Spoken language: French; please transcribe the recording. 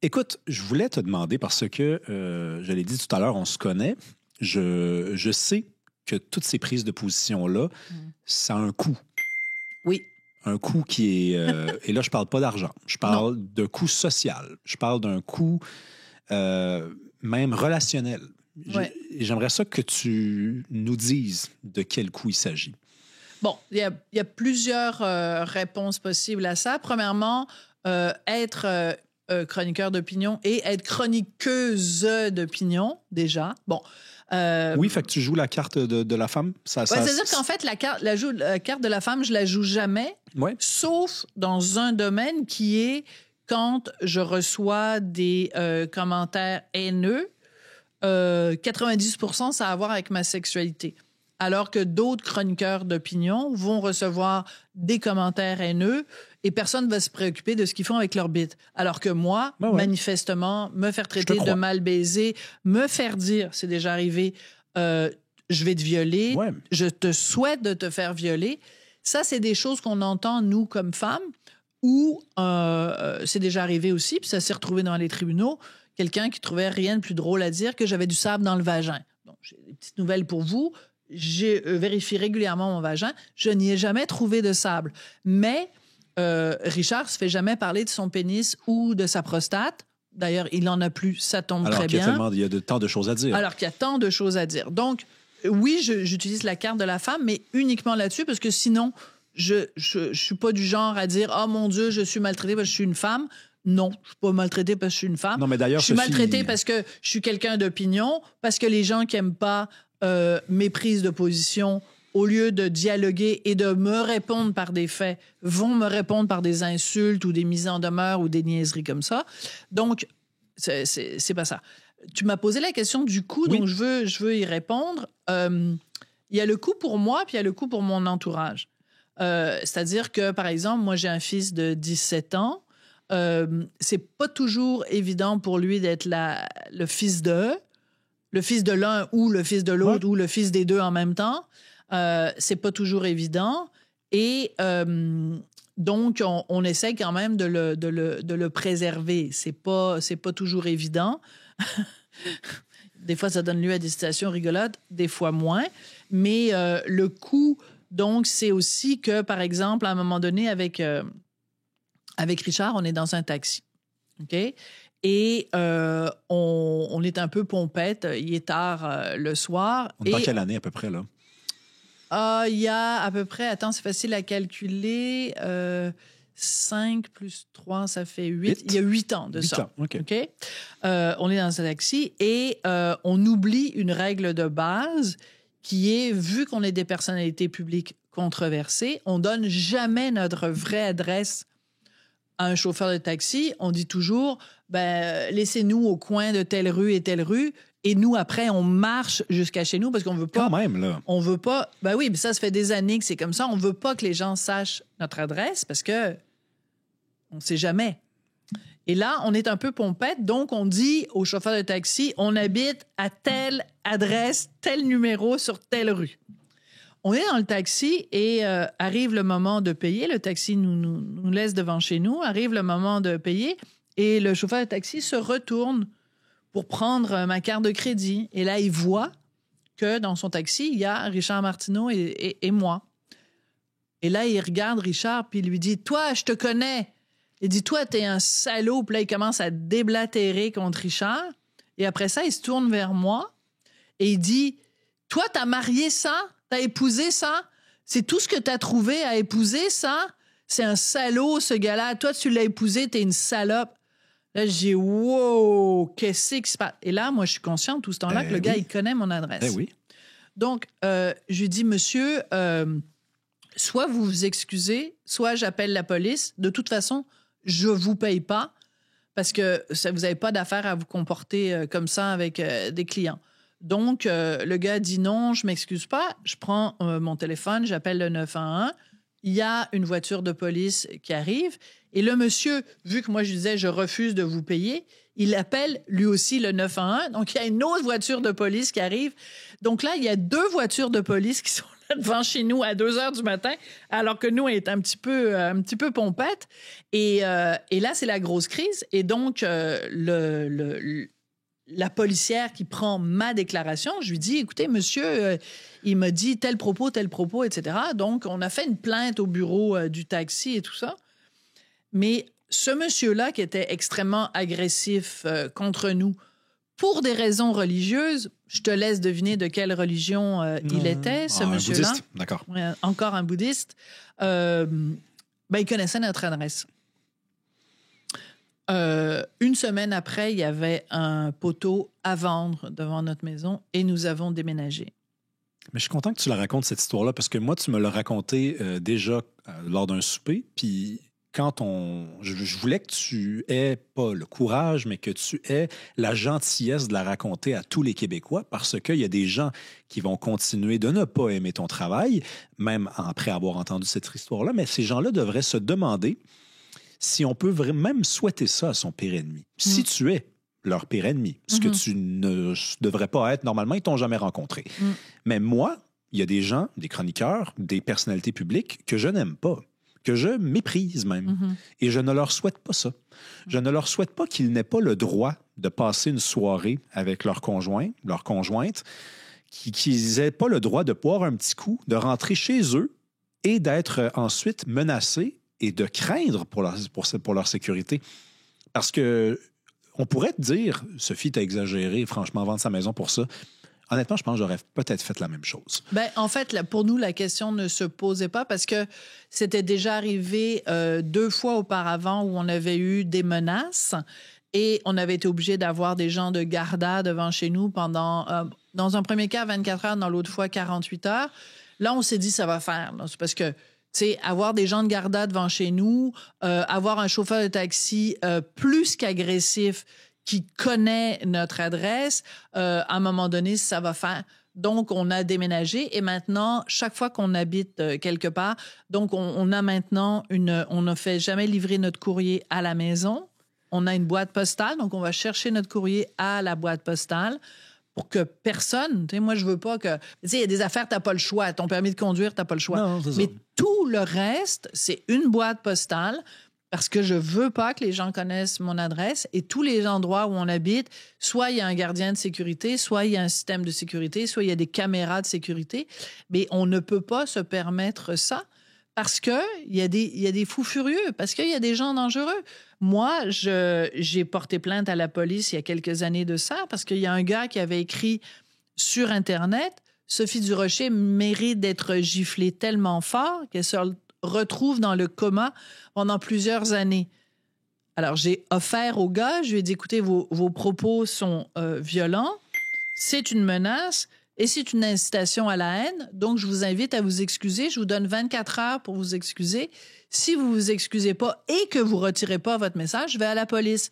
Écoute, je voulais te demander parce que, je l'ai dit tout à l'heure, on se connaît. Je sais que toutes ces prises de position-là, ça a un coût. Oui. Un coût qui est... et là, je parle pas d'argent. Je parle d'un coût social. Je parle d'un coût même relationnel. J'aimerais ça que tu nous dises de quel coût il s'agit. Bon, il y a plusieurs réponses possibles à ça. Premièrement, être chroniqueur d'opinion et être chroniqueuse d'opinion, déjà. Bon. Oui, fait que tu joues la carte de la femme. C'est-à-dire qu'en fait, la carte de la femme, je la joue jamais, sauf dans un domaine qui est quand je reçois des commentaires haineux. 90%, ça a à voir avec ma sexualité. Alors que d'autres chroniqueurs d'opinion vont recevoir des commentaires haineux et personne ne va se préoccuper de ce qu'ils font avec leur bite. Alors que moi, manifestement, me faire traiter de mal baisé, me faire dire, c'est déjà arrivé, je vais te violer, je te souhaite de te faire violer. Ça, c'est des choses qu'on entend, nous, comme femmes, ou c'est déjà arrivé aussi, puis ça s'est retrouvé dans les tribunaux, quelqu'un qui trouvait rien de plus drôle à dire que j'avais du sable dans le vagin. Donc, j'ai des petites nouvelles pour vous. Je vérifie régulièrement mon vagin. Je n'y ai jamais trouvé de sable. Mais Richard se fait jamais parler de son pénis ou de sa prostate. D'ailleurs, il n'en a plus. Ça tombe très bien. Alors qu'il y a tant de choses à dire. Alors qu'il y a tant de choses à dire. Donc, oui, j'utilise la carte de la femme, mais uniquement là-dessus, parce que sinon, je suis pas du genre à dire « Oh mon Dieu, je suis maltraitée parce que je suis une femme ». Non, je suis pas maltraitée parce que je suis une femme. Non, mais d'ailleurs, je suis maltraitée parce que je suis quelqu'un d'opinion, parce que les gens qui aiment pas mes prises de position, au lieu de dialoguer et de me répondre par des faits, vont me répondre par des insultes ou des mises en demeure ou des niaiseries comme ça. Donc, c'est pas ça. Tu m'as posé la question du coût, donc je veux y répondre. Il y a le coût pour moi, puis il y a le coût pour mon entourage. C'est-à-dire que, par exemple, moi, j'ai un fils de 17 ans. C'est pas toujours évident pour lui d'être le fils de l'un ou le fils de l'autre ou le fils des deux en même temps. C'est pas toujours évident. Et donc, on essaie quand même de le préserver. C'est pas toujours évident. Des fois, ça donne lieu à des situations rigolotes, des fois moins. Mais le coût, donc, c'est aussi que, par exemple, à un moment donné, avec Richard, on est dans un taxi. OK? Et on est un peu pompette. Il est tard le soir. On est dans quelle année à peu près, là? Il y a à peu près, attends, c'est facile à calculer, 5 plus 3, ça fait 8. Il y a 8 ans de 8 ça. Ans, OK. On est dans un taxi et on oublie une règle de base qui est, vu qu'on est des personnalités publiques controversées, on donne jamais notre vraie adresse à un chauffeur de taxi. On dit toujours, laissez-nous au coin de telle rue et telle rue. Et nous, après, on marche jusqu'à chez nous parce qu'on veut pas... Quand même, là. On veut pas... Ben oui, mais ça fait des années que c'est comme ça. On veut pas que les gens sachent notre adresse parce que on sait jamais. Et là, on est un peu pompette, donc on dit au chauffeur de taxi, on habite à telle adresse, tel numéro sur telle rue. On est dans le taxi et arrive le moment de payer. Le taxi nous laisse devant chez nous. Arrive le moment de payer et le chauffeur de taxi se retourne pour prendre ma carte de crédit. Et là, il voit que dans son taxi, il y a Richard Martineau et moi. Et là, il regarde Richard puis il lui dit « Toi, je te connais ». Il dit « Toi, t'es un salaud ». Puis là, il commence à déblatérer contre Richard. Et après ça, il se tourne vers moi et il dit « Toi, t'as marié ça ? T'as épousé ça? C'est tout ce que t'as trouvé à épouser, ça? C'est un salaud, ce gars-là. Toi, tu l'as épousé, t'es une salope. » Là, je dis, wow, qu'est-ce qui se passe? Et là, moi, je suis consciente tout ce temps-là que le gars, il connaît mon adresse. Oui. Donc, je lui dis, monsieur, soit vous vous excusez, soit j'appelle la police. De toute façon, je vous paye pas parce que vous n'avez pas d'affaire à vous comporter comme ça avec des clients. Donc, le gars dit non, je m'excuse pas. Je prends mon téléphone, j'appelle le 911. Il y a une voiture de police qui arrive. Et le monsieur, vu que moi, je disais, je refuse de vous payer, il appelle lui aussi le 911. Donc, il y a une autre voiture de police qui arrive. Donc là, il y a 2 voitures de police qui sont là. devant chez nous à 2 heures du matin, alors que nous, on est un petit peu pompette. Et là, c'est la grosse crise. Et donc, la policière qui prend ma déclaration, je lui dis, écoutez, monsieur, il m'a dit tel propos, etc. Donc, on a fait une plainte au bureau du taxi et tout ça. Mais ce monsieur-là, qui était extrêmement agressif contre nous, pour des raisons religieuses, je te laisse deviner de quelle religion il était, ce monsieur-là. Un bouddhiste, d'accord. Encore un bouddhiste. Il connaissait notre adresse. Une semaine après, il y avait un poteau à vendre devant notre maison et nous avons déménagé. Mais je suis content que tu la racontes, cette histoire-là, parce que moi, tu me l'as raconté déjà lors d'un souper, puis quand je voulais que tu aies pas le courage, mais que tu aies la gentillesse de la raconter à tous les Québécois, parce qu'il y a des gens qui vont continuer de ne pas aimer ton travail, même après avoir entendu cette histoire-là, mais ces gens-là devraient se demander si on peut même souhaiter ça à son pire ennemi. Si tu es leur pire ennemi, ce que tu ne devrais pas être normalement, ils t'ont jamais rencontré. Mais moi, il y a des gens, des chroniqueurs, des personnalités publiques que je n'aime pas, que je méprise même. Et je ne leur souhaite pas ça. Je ne leur souhaite pas qu'ils n'aient pas le droit de passer une soirée avec leur conjoint, leur conjointe, qu'ils n'aient pas le droit de boire un petit coup, de rentrer chez eux et d'être ensuite menacés et de craindre pour leur sécurité. Parce que on pourrait te dire, Sophie, t'as exagéré, franchement, vendre sa maison pour ça. Honnêtement, je pense que j'aurais peut-être fait la même chose. En fait, pour nous, la question ne se posait pas parce que c'était déjà arrivé 2 fois auparavant où on avait eu des menaces et on avait été obligé d'avoir des gens de garda devant chez nous pendant, dans un premier cas, 24 heures, dans l'autre fois, 48 heures. Là, on s'est dit, ça va faire. C'est parce que avoir des gens de garda devant chez nous, avoir un chauffeur de taxi plus qu'agressif qui connaît notre adresse, à un moment donné, ça va faire. Donc, on a déménagé et maintenant, chaque fois qu'on habite quelque part, donc on a maintenant on ne fait jamais livrer notre courrier à la maison. On a une boîte postale, donc on va chercher notre courrier à la boîte postale. Pour que personne, moi je veux pas que, il y a des affaires, t'as pas le choix, ton permis de conduire, t'as pas le choix. Non, c'est ça. Mais tout le reste, c'est une boîte postale parce que je veux pas que les gens connaissent mon adresse et tous les endroits où on habite, soit il y a un gardien de sécurité, soit il y a un système de sécurité, soit il y a des caméras de sécurité, mais on ne peut pas se permettre ça parce que il y a des fous furieux, parce qu'il y a des gens dangereux. Moi, j'ai porté plainte à la police il y a quelques années de ça parce qu'il y a un gars qui avait écrit sur Internet « Sophie Durocher mérite d'être giflée tellement fort qu'elle se retrouve dans le coma pendant plusieurs années. » Alors, j'ai offert au gars, je lui ai dit « Écoutez, vos propos sont violents, c'est une menace. » Et c'est une incitation à la haine. Donc, je vous invite à vous excuser. Je vous donne 24 heures pour vous excuser. Si vous vous excusez pas et que vous retirez pas votre message, je vais à la police.